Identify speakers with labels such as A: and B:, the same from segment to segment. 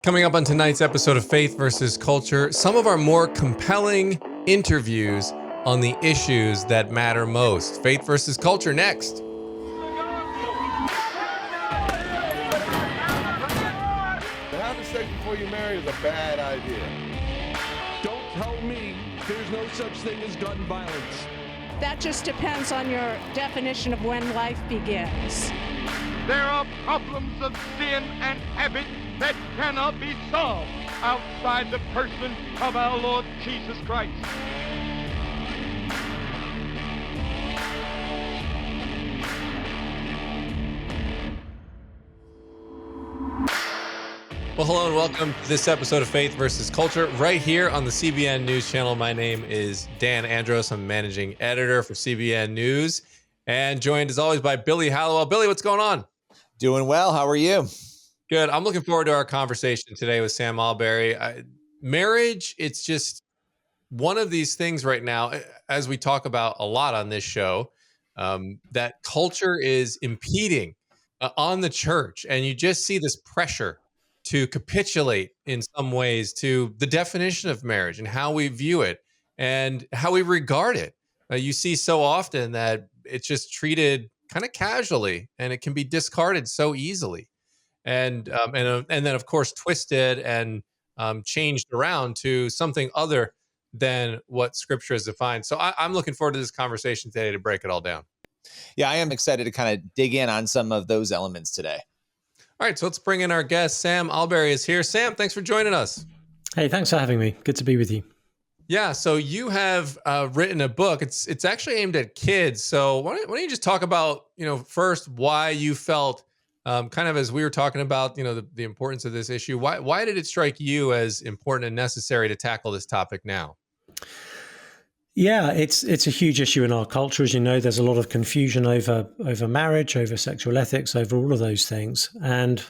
A: Coming up on tonight's episode of Faith versus Culture, some of our more compelling interviews on the issues that matter most. Faith versus Culture next.
B: To have sex before you marry is a bad idea.
C: Don't tell me there's no such thing as gun violence.
D: That just depends on your definition of when life begins.
E: There are problems of sin and habit that cannot be solved outside the person of our Lord Jesus Christ.
A: Well, hello and welcome to this episode of Faith versus Culture right here on the CBN News Channel. My name is Dan Andros. I'm managing editor for CBN News and joined as always by Billy Hallowell. Billy, what's going on?
F: Doing well. How are you?
A: Good. I'm looking forward to our conversation today with Sam Alberry. Marriage, it's just one of these things right now, as we talk about a lot on this show, that culture is impeding on the church. And you just see this pressure to capitulate in some ways to the definition of marriage and how we view it and how we regard it. You see so often that it's just treated kind of casually and it can be discarded so easily. And then, of course, twisted and changed around to something other than what Scripture has defined. So I'm looking forward to this conversation today to break it all down.
F: Yeah, I am excited to kind of dig in on some of those elements today.
A: All right, so let's bring in our guest. Sam Alberry is here. Sam, thanks for joining us.
G: Hey, thanks for having me. Good to be with you.
A: Yeah, so you have written a book. It's actually aimed at kids. So why don't you just talk about, first why you felt kind of as we were talking about, the importance of this issue. Why did it strike you as important and necessary to tackle this topic now?
G: Yeah, it's a huge issue in our culture. As you know, there's a lot of confusion over marriage, over sexual ethics, over all of those things. And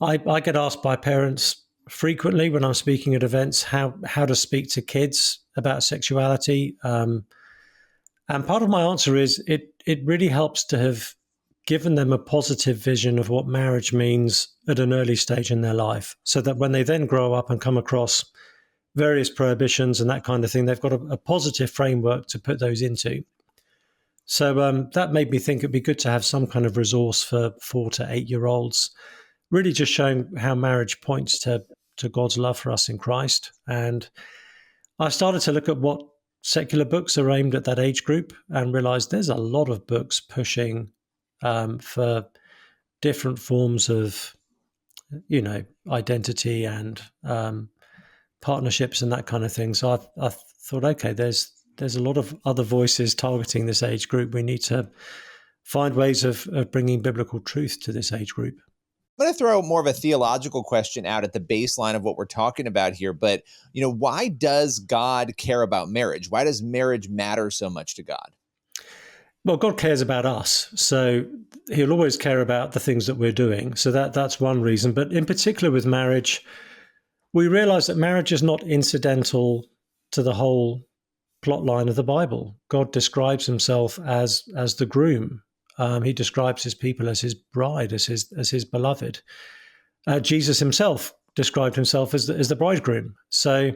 G: I get asked by parents frequently when I'm speaking at events how to speak to kids about sexuality. And part of my answer is it really helps to have given them a positive vision of what marriage means at an early stage in their life, so that when they then grow up and come across various prohibitions and that kind of thing, they've got a positive framework to put those into. So that made me think it'd be good to have some kind of resource for 4 to 8 year olds, really just showing how marriage points to God's love for us in Christ. And I started to look at what secular books are aimed at that age group and realized there's a lot of books pushing for different forms of, identity and partnerships and that kind of thing. So I thought, okay, there's a lot of other voices targeting this age group. We need to find ways of bringing biblical truth to this age group.
F: I'm going to throw more of a theological question out at the baseline of what we're talking about here. But, why does God care about marriage? Why does marriage matter so much to God?
G: Well, God cares about us, so he'll always care about the things that we're doing. So that's one reason. But in particular with marriage, we realize that marriage is not incidental to the whole plot line of the Bible. God describes himself as the groom. He describes his people as his bride, as his beloved. Jesus himself described himself as the bridegroom. So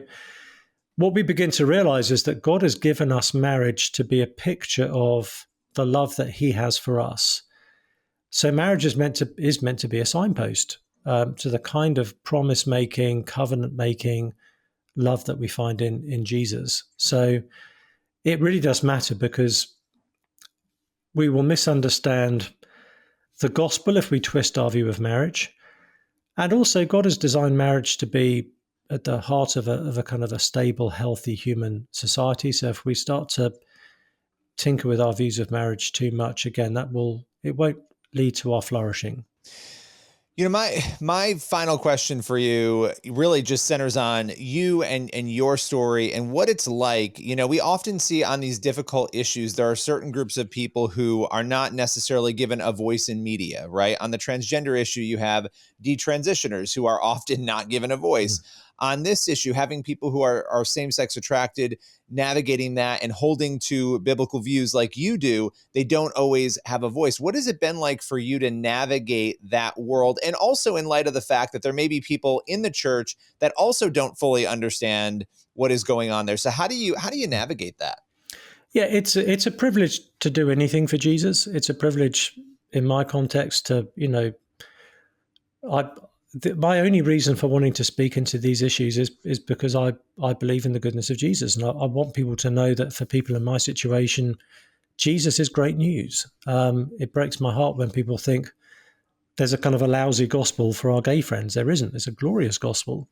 G: what we begin to realize is that God has given us marriage to be a picture of the love that he has for us. So marriage is meant to be a signpost to the kind of promise-making, covenant-making love that we find in Jesus. So it really does matter, because we will misunderstand the gospel if we twist our view of marriage. And also God has designed marriage to be at the heart of a kind of a stable, healthy human society. So if we start to tinker with our views of marriage too much, again, it won't lead to our flourishing.
F: My final question for you really just centers on you and your story and what it's like. We often see on these difficult issues, there are certain groups of people who are not necessarily given a voice in media, right? On the transgender issue, you have detransitioners who are often not given a voice. on this issue, having people who are same-sex attracted navigating that and holding to biblical views like you do, they don't always have a voice. What has it been like for you to navigate that world? And also in light of the fact that there may be people in the church that also don't fully understand what is going on there. So how do you navigate that?
G: Yeah, it's a privilege to do anything for Jesus. It's a privilege in my context to, my only reason for wanting to speak into these issues is because I believe in the goodness of Jesus, and I want people to know that for people in my situation, Jesus is great news. It breaks my heart when people think there's a kind of a lousy gospel for our gay friends. There isn't. There's a glorious gospel,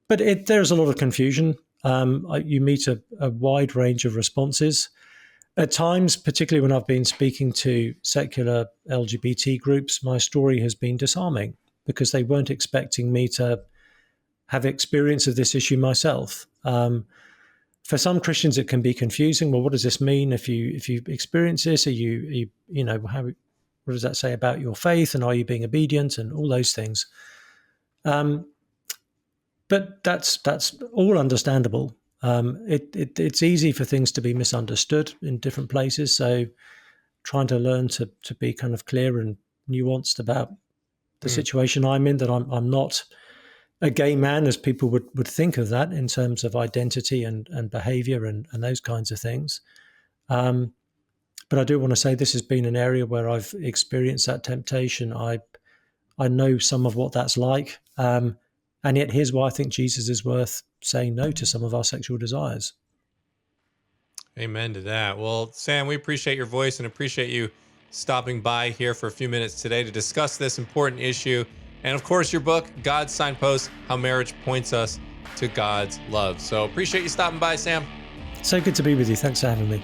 G: but there's a lot of confusion. You meet a wide range of responses. At times, particularly when I've been speaking to secular LGBT groups, my story has been disarming because they weren't expecting me to have experience of this issue myself. For some Christians, it can be confusing. Well, what does this mean if you experience this? Are you what does that say about your faith, and are you being obedient, and all those things? But that's all understandable. It's easy for things to be misunderstood in different places. So trying to learn to be kind of clear and nuanced about the situation I'm in, that I'm not a gay man as people would think of that in terms of identity and behavior and those kinds of things. But I do want to say this has been an area where I've experienced that temptation. I know some of what that's like. And yet here's why I think Jesus is worth saying no to some of our sexual desires.
A: Amen to that. Well, Sam, we appreciate your voice and appreciate you stopping by here for a few minutes today to discuss this important issue. And of course, your book, God's Signpost, How Marriage Points Us to God's Love. So appreciate you stopping by, Sam.
G: So good to be with you. Thanks for having me.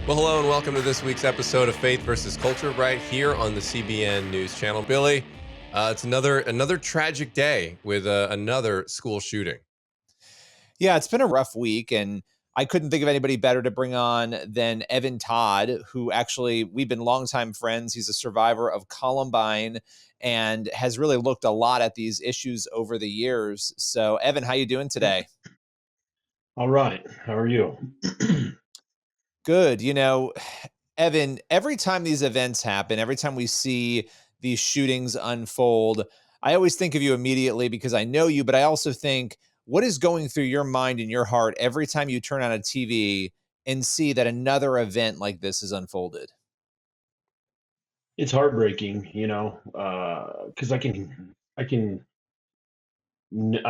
A: Well, hello and welcome to this week's episode of Faith versus Culture right here on the CBN News Channel. Billy, it's another tragic day with another school shooting.
F: Yeah, it's been a rough week, and I couldn't think of anybody better to bring on than Evan Todd, who actually, we've been longtime friends. He's a survivor of Columbine and has really looked a lot at these issues over the years. So, Evan, how you doing today?
H: All right. How are you?
F: Good. Evan, every time these events happen, every time we see these shootings unfold, I always think of you immediately because I know you, but I also think, what is going through your mind and your heart every time you turn on a TV and see that another event like this is unfolded?
H: It's heartbreaking, because I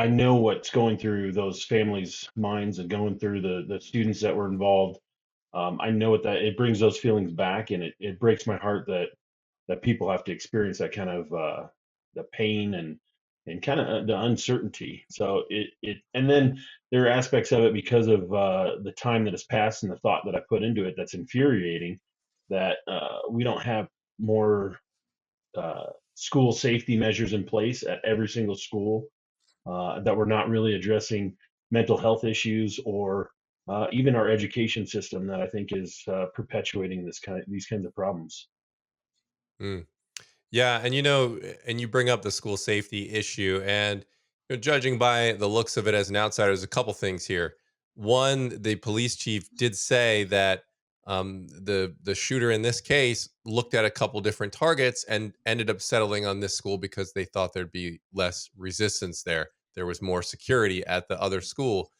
H: know what's going through those families' minds and going through the students that were involved. I know that it brings those feelings back, and it breaks my heart that people have to experience that kind of the pain and kind of the uncertainty. So and then there are aspects of it because of the time that has passed and the thought that I put into it that's infuriating, that we don't have more school safety measures in place at every single school, that we're not really addressing mental health issues or even our education system that I think is perpetuating these kinds of problems.
A: Mm. Yeah, and you bring up the school safety issue, and judging by the looks of it as an outsider, there's a couple things here. One, the police chief did say that the shooter in this case looked at a couple different targets and ended up settling on this school because they thought there'd be less resistance there. There was more security at the other school.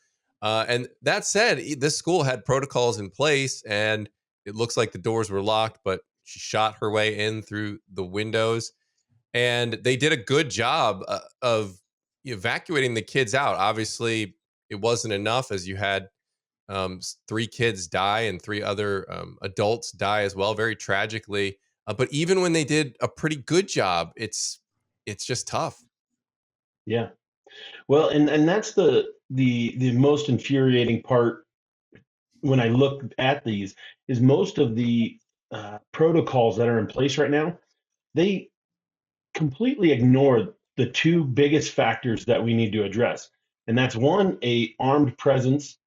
A: And that said, this school had protocols in place, and it looks like the doors were locked, but she shot her way in through the windows, and they did a good job of evacuating the kids out. Obviously, it wasn't enough, as you had three kids die and three other adults die as well, very tragically. But even when they did a pretty good job, it's just tough.
H: Yeah. Well, and that's the most infuriating part when I look at these, is most of the protocols that are in place right now, they completely ignore the two biggest factors that we need to address. And that's one, a armed presence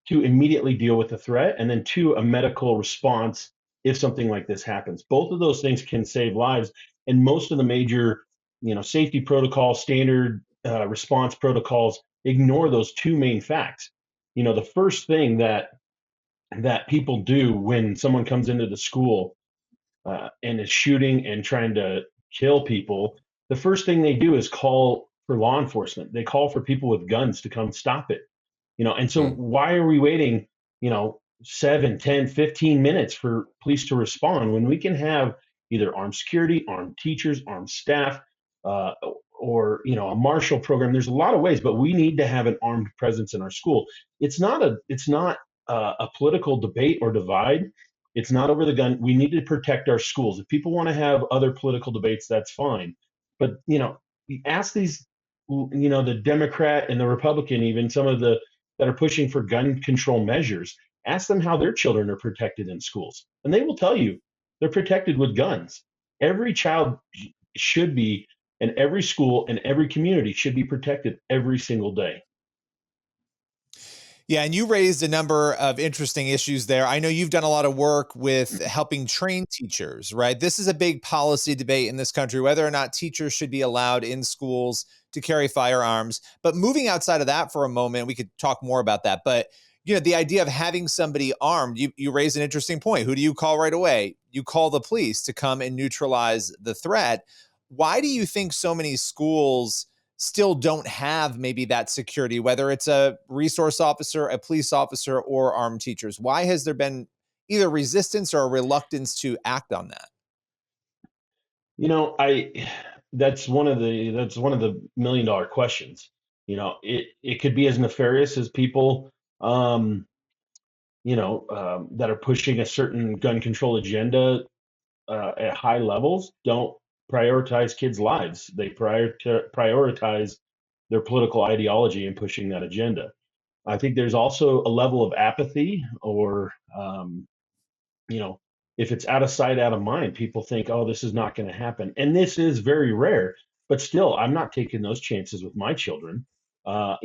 H: to immediately deal with the threat, and then two, a medical response if something like this happens. Both of those things can save lives, and most of the major, safety protocols, standard response protocols ignore those two main facts. The first thing that people do when someone comes into the school and is shooting and trying to kill people, the first thing they do is call for law enforcement. They call for people with guns to come stop it. And so
A: Hmm.
H: why are we waiting, 7, 10, 15 minutes for police to respond when we can have either armed security, armed teachers, armed staff, uh, or a marshal program? There's a lot of ways, but we need to have an armed presence in our school. It's not a political debate or divide. It's not over the gun. We need to protect our schools. If people want to have other political debates, that's fine. But ask these, the Democrat and the Republican, even some of the that are pushing for gun control measures. Ask them how their children are protected in schools, and they will tell you they're protected with guns. Every child should be, and every school and every community should be protected every single day.
F: Yeah, and you raised a number of interesting issues there. I know you've done a lot of work with helping train teachers, right? This is a big policy debate in this country, whether or not teachers should be allowed in schools to carry firearms. But moving outside of that for a moment, we could talk more about that. But the idea of having somebody armed, you raised an interesting point. Who do you call right away? You call the police to come and neutralize the threat. Why do you think so many schools still don't have maybe that security, whether it's a resource officer, a police officer, or armed teachers? Why has there been either resistance or a reluctance to act on that?
H: I that's one of the $1 million questions. It could be as nefarious as people that are pushing a certain gun control agenda at high levels don't prioritize kids' lives. They prioritize their political ideology in pushing that agenda. I think there's also a level of apathy, or you know, if it's out of sight, out of mind, people think, oh, this is not going to happen. And this is very rare, but still, I'm not taking those chances with my children. I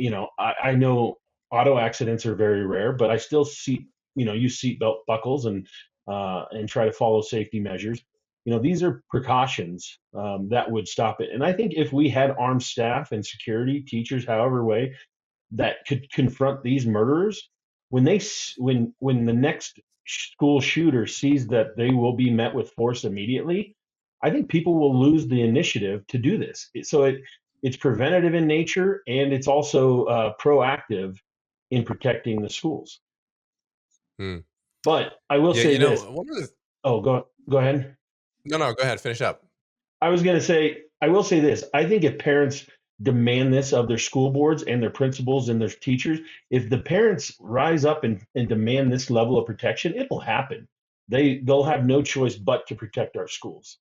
H: know auto accidents are very rare, but I still use seatbelt buckles and try to follow safety measures. These are precautions that would stop it. And I think if we had armed staff and security, teachers, however way, that could confront these murderers, when the next school shooter sees that they will be met with force immediately, I think people will lose the initiative to do this. It's preventative in nature, and it's also proactive in protecting the schools.
A: Hmm.
H: But I will
A: Yeah,
H: say this.
A: one of the
H: Oh, go ahead.
A: no, go ahead, finish up.
H: I was going to say, I will say this. I think if parents demand this of their school boards and their principals and their teachers, if the parents rise up and demand this level of protection, it will happen. They'll have no choice but to protect our schools.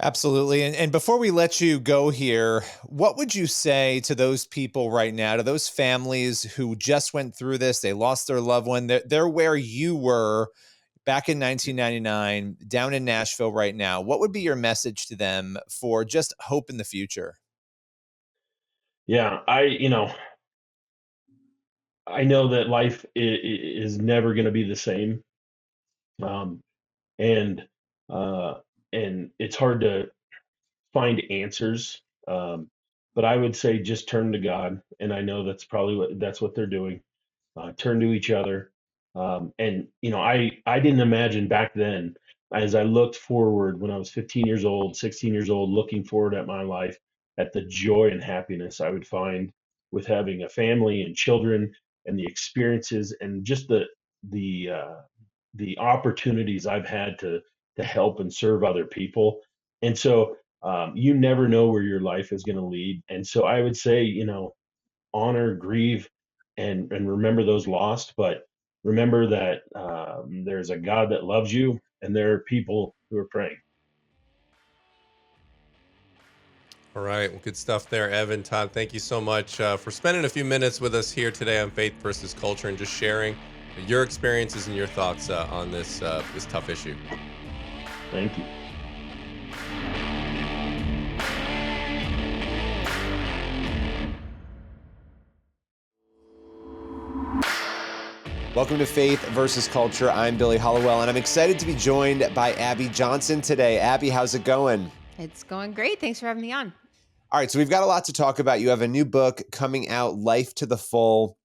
F: Absolutely. And before we let you go here, what would you say to those people right now, to those families who just went through this? They lost their loved one. They're where you were back in 1999, down in Nashville right now. What would be your message to them for just hope in the future?
H: Yeah, I know that life is never going to be the same, um, and uh, and it's hard to find answers. But I would say just turn to God, and I know that's what they're doing. Turn to each other, and I didn't imagine back then, as I looked forward when I was 15 years old, 16 years old, looking forward at my life, at the joy and happiness I would find with having a family and children, and the experiences and just the opportunities I've had to help and serve other people. And so you never know where your life is going to lead. And so I would say, honor, grieve, and remember those lost, but remember that there's a God that loves you, and there are people who are praying.
A: All right. Well, good stuff there, Evan. Todd, thank you so much for spending a few minutes with us here today on Faith versus Culture and just sharing your experiences and your thoughts on this tough issue.
H: Thank you.
F: Welcome to Faith versus Culture. I'm Billy Hollowell, and I'm excited to be joined by Abby Johnson today. Abby, how's it going?
I: It's going great. Thanks for having me on.
F: All right, so we've got a lot to talk about. You have a new book coming out, Life to the Full.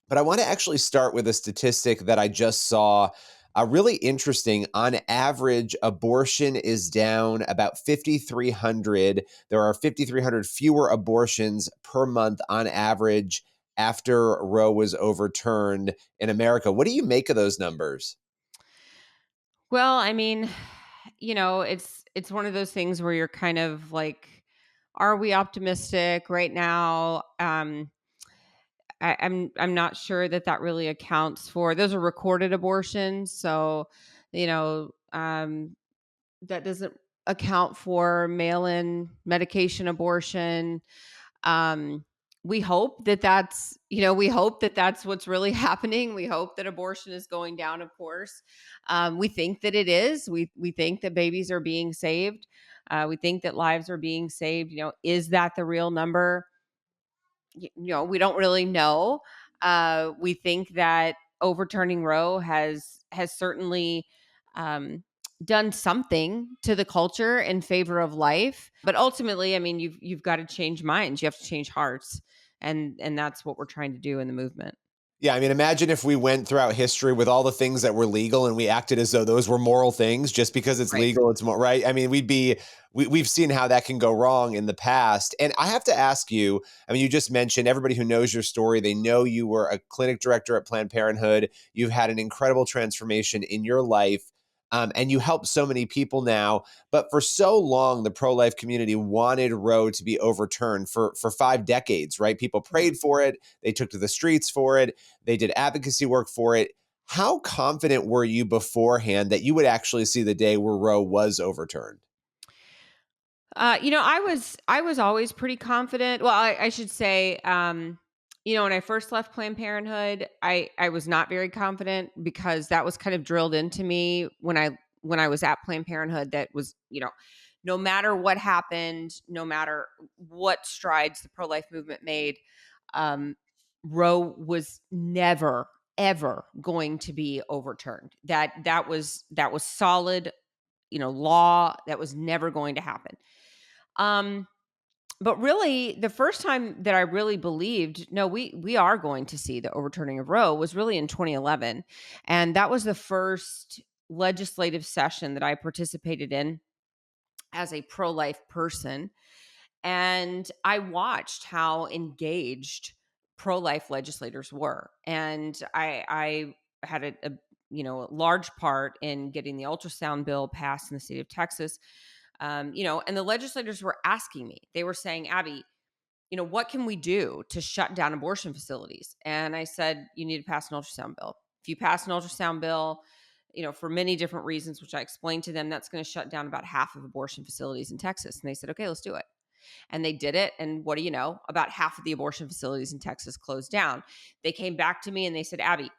F: But I want to actually start with a statistic that I just saw. Really interesting. On average, abortion is down about 5,300. There are 5,300 fewer abortions per month on average after Roe was overturned in America. What do you make of those numbers?
I: Well, I mean, it's one of those things where you're kind of like, are we optimistic right now? I'm not sure that really accounts for, those are recorded abortions, so you know that doesn't account for mail-in medication abortion. Um, we hope that's what's really happening. We hope that abortion is going down, of course. We think that it is. We think that babies are being saved. We think that lives are being saved. Is that the real number? We don't really know. We think that overturning Roe has certainly done something to the culture in favor of life, but ultimately, I mean, you've got to change minds. You have to change hearts, and that's what we're trying to do in the movement.
F: Yeah, I mean, imagine if we went throughout history with all the things that were legal and we acted as though those were moral things just because it's
I: Right.
F: legal, it's more right. I mean, we've seen how that can go wrong in the past. And I have to ask you, I mean, you just mentioned everybody who knows your story, they know you were a clinic director at Planned Parenthood. You've had an incredible transformation in your life. And you help so many people now. But for so long, the pro-life community wanted Roe to be overturned for 5 decades, right? People prayed for it. They took to the streets for it. They did advocacy work for it. How confident were you beforehand that you would actually see the day where Roe was overturned?
I: I was always pretty confident. Well, I should say, when I first left Planned Parenthood, I was not very confident because that was kind of drilled into me when I was at Planned Parenthood. That was, no matter what happened, no matter what strides the pro life movement made, um, Roe was never ever going to be overturned. That was solid, law. That was never going to happen. Um, but really, the first time that I really believed, no, we are going to see the overturning of Roe was really in 2011, and that was the first legislative session that I participated in as a pro-life person, and I watched how engaged pro-life legislators were, and I had a large part in getting the ultrasound bill passed in the state of Texas. And the legislators were asking me, they were saying, Abby, what can we do to shut down abortion facilities? And I said, you need to pass an ultrasound bill. If you pass an ultrasound bill, for many different reasons, which I explained to them, that's going to shut down about half of abortion facilities in Texas. And they said, okay, let's do it. And they did it. And what do you know? About half of the abortion facilities in Texas closed down. They came back to me and they said, Abby,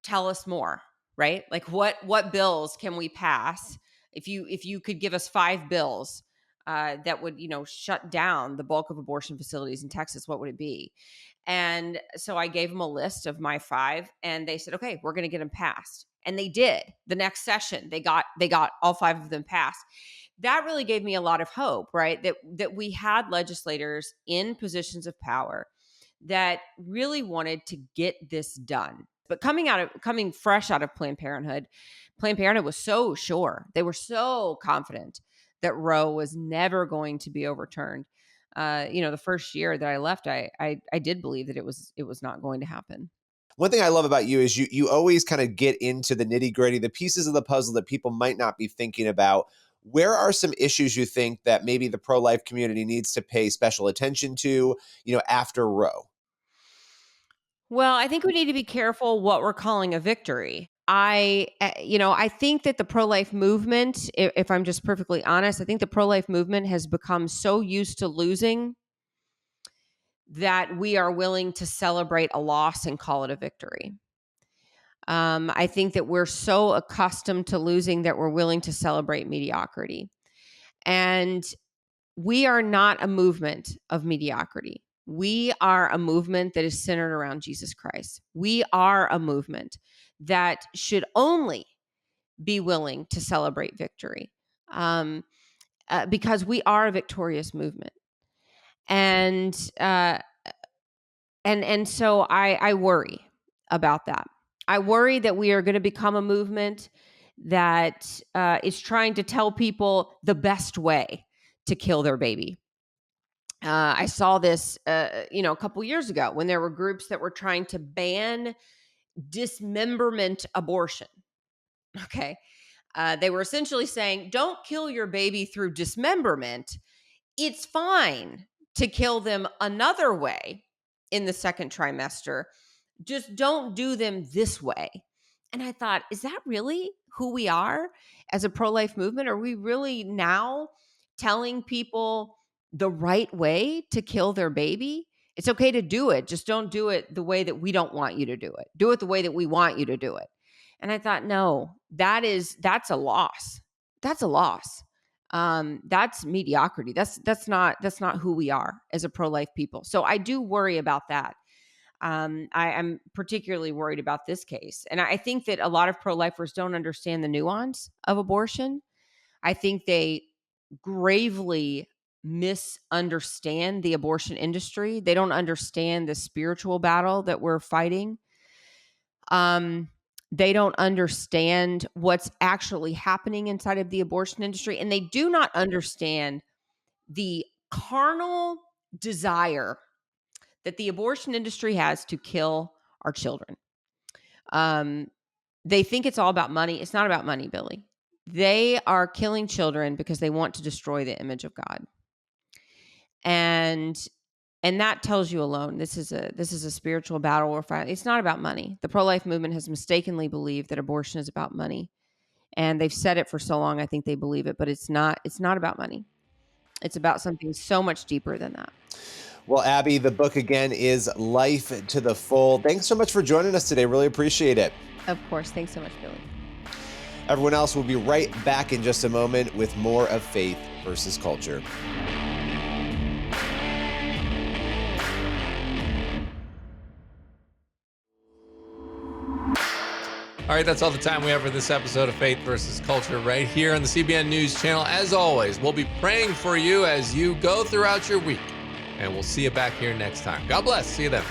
I: tell us more, right? Like what bills can we pass? If you could give us 5 bills that would shut down the bulk of abortion facilities in Texas, what would it be? And so I gave them a list of my 5, and they said, okay, we're going to get them passed. And they did. The next session, they got all 5 of them passed. That really gave me a lot of hope, right? That we had legislators in positions of power that really wanted to get this done. But coming fresh out of Planned Parenthood was so sure. They were so confident that Roe was never going to be overturned. The first year that I left, I did believe that it was not going to happen.
F: One thing I love about you is you always kind of get into the nitty-gritty, the pieces of the puzzle that people might not be thinking about. Where are some issues you think that maybe the pro-life community needs to pay special attention to, after Roe?
I: Well, I think we need to be careful what we're calling a victory. I think that the pro-life movement, if I'm just perfectly honest, I think the pro-life movement has become so used to losing that we are willing to celebrate a loss and call it a victory. I think that we're so accustomed to losing that we're willing to celebrate mediocrity. And we are not a movement of mediocrity. We are a movement that is centered around Jesus Christ. We are a movement that should only be willing to celebrate victory, because we are a victorious movement. And so I worry about that. I worry that we are going to become a movement that is trying to tell people the best way to kill their baby. I saw this, a couple years ago when there were groups that were trying to ban dismemberment abortion. Okay. They were essentially saying, don't kill your baby through dismemberment. It's fine to kill them another way in the second trimester. Just don't do them this way. And I thought, is that really who we are as a pro-life movement? Are we really now telling people the right way to kill their baby? It's okay to do it. Just don't do it the way that we don't want you to do it. Do it the way that we want you to do it. And I thought, no, that's a loss. That's a loss. That's mediocrity. That's not who we are as a pro-life people. So I do worry about that. I'm particularly worried about this case. And I think that a lot of pro-lifers don't understand the nuance of abortion. I think they gravely misunderstand the abortion industry. They don't understand the spiritual battle that we're fighting. They don't understand what's actually happening inside of the abortion industry. And they do not understand the carnal desire that the abortion industry has to kill our children. They think it's all about money. It's not about money, Billy. They are killing children because they want to destroy the image of God. And that tells you alone, this is a spiritual battle we're fighting. It's not about money. The pro-life movement has mistakenly believed that abortion is about money. And they've said it for so long, I think they believe it, but it's not about money. It's about something so much deeper than that.
F: Well, Abby, the book again is Life to the Full. Thanks so much for joining us today. Really appreciate it.
I: Of course. Thanks so much, Billy.
F: Everyone else will be right back in just a moment with more of Faith versus Culture.
A: All right, that's all the time we have for this episode of Faith versus Culture right here on the CBN News Channel. As always, we'll be praying for you as you go throughout your week, and we'll see you back here next time. God bless. See you then.